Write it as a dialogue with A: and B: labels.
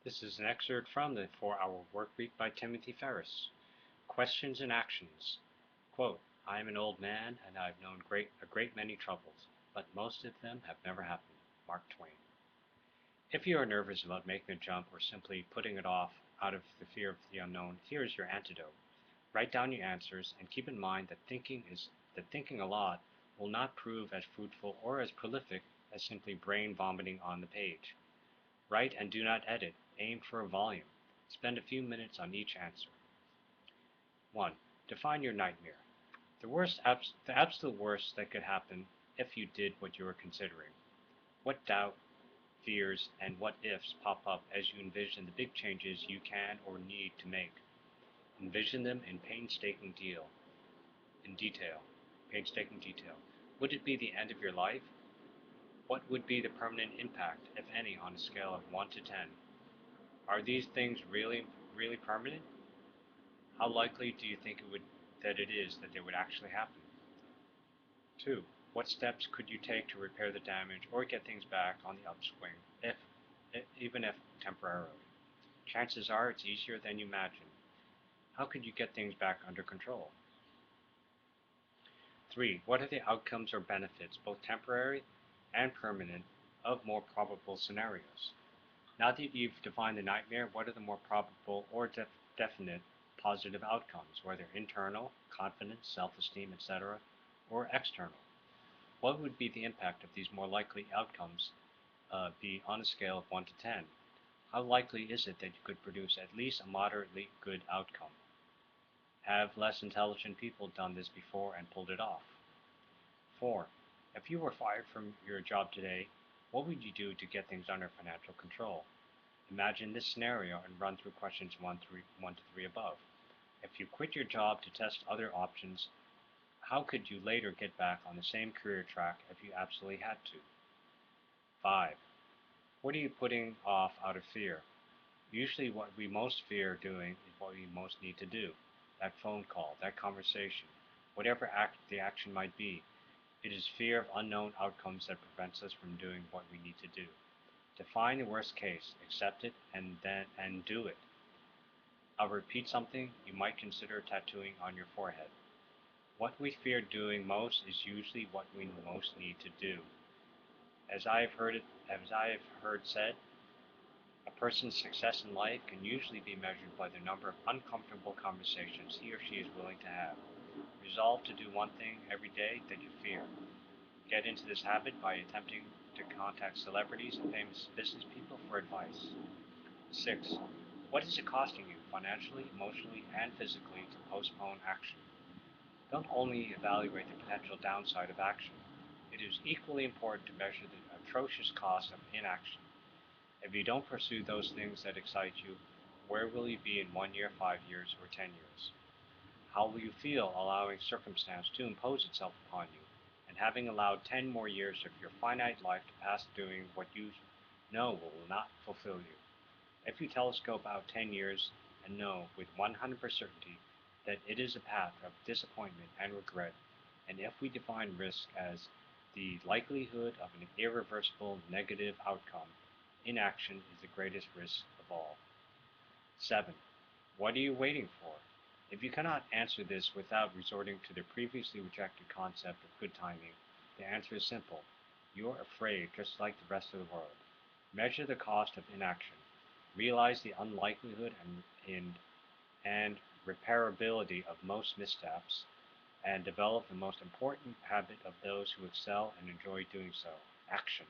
A: This is an excerpt from the 4-Hour Workweek by Timothy Ferris. Questions and actions. Quote, I am an old man and I have known a great many troubles, but most of them have never happened. Mark Twain. If you are nervous about making a jump or simply putting it off out of the fear of the unknown, here is your antidote. Write down your answers and keep in mind that thinking a lot will not prove as fruitful or as prolific as simply brain vomiting on the page. Write and do not edit. Aim for a volume. Spend a few minutes on each answer. 1. Define your nightmare. The absolute worst that could happen if you did what you were considering. What doubt, fears, and what-ifs pop up as you envision the big changes you can or need to make? Envision them in painstaking detail. Would it be the end of your life? What would be the permanent impact, if any, on a scale of 1 to 10? Are these things really permanent? How likely do you think that it is that they would actually happen? 2. What steps could you take to repair the damage or get things back on the upswing, even if temporarily? Chances are it's easier than you imagine. How could you get things back under control? 3. What are the outcomes or benefits, both temporary and permanent, of more probable scenarios? Now that you've defined the nightmare, what are the more probable or definite positive outcomes, whether internal, confidence, self-esteem, etc., or external? What would be the impact of these more likely outcomes be on a scale of 1 to 10? How likely is it that you could produce at least a moderately good outcome? Have less intelligent people done this before and pulled it off? 4. If you were fired from your job today, what would you do to get things under financial control? Imagine this scenario and run through questions 1 to 3 above. If you quit your job to test other options, how could you later get back on the same career track if you absolutely had to? 5. What are you putting off out of fear? Usually what we most fear doing is what we most need to do. That phone call, that conversation, whatever the action might be. It is fear of unknown outcomes that prevents us from doing what we need to do. Define the worst case, accept it, and do it. I'll repeat something you might consider tattooing on your forehead. What we fear doing most is usually what we most need to do. As I have heard said, a person's success in life can usually be measured by the number of uncomfortable conversations he or she is willing to have. Resolve to do one thing every day that you fear. Get into this habit by attempting to contact celebrities and famous business people for advice. 6. What is it costing you, financially, emotionally, and physically, to postpone action? Don't only evaluate the potential downside of action. It is equally important to measure the atrocious cost of inaction. If you don't pursue those things that excite you, where will you be in 1 year, 5 years, or 10 years? How will you feel allowing circumstance to impose itself upon you, and having allowed 10 more years of your finite life to pass doing what you know will not fulfill you? If you telescope out 10 years and know with 100% certainty that it is a path of disappointment and regret, and if we define risk as the likelihood of an irreversible negative outcome, inaction is the greatest risk of all. 7. What are you waiting for? If you cannot answer this without resorting to the previously rejected concept of good timing, the answer is simple. You're afraid just like the rest of the world. Measure the cost of inaction. Realize the unlikelihood and repairability of most missteps, and develop the most important habit of those who excel and enjoy doing so: action.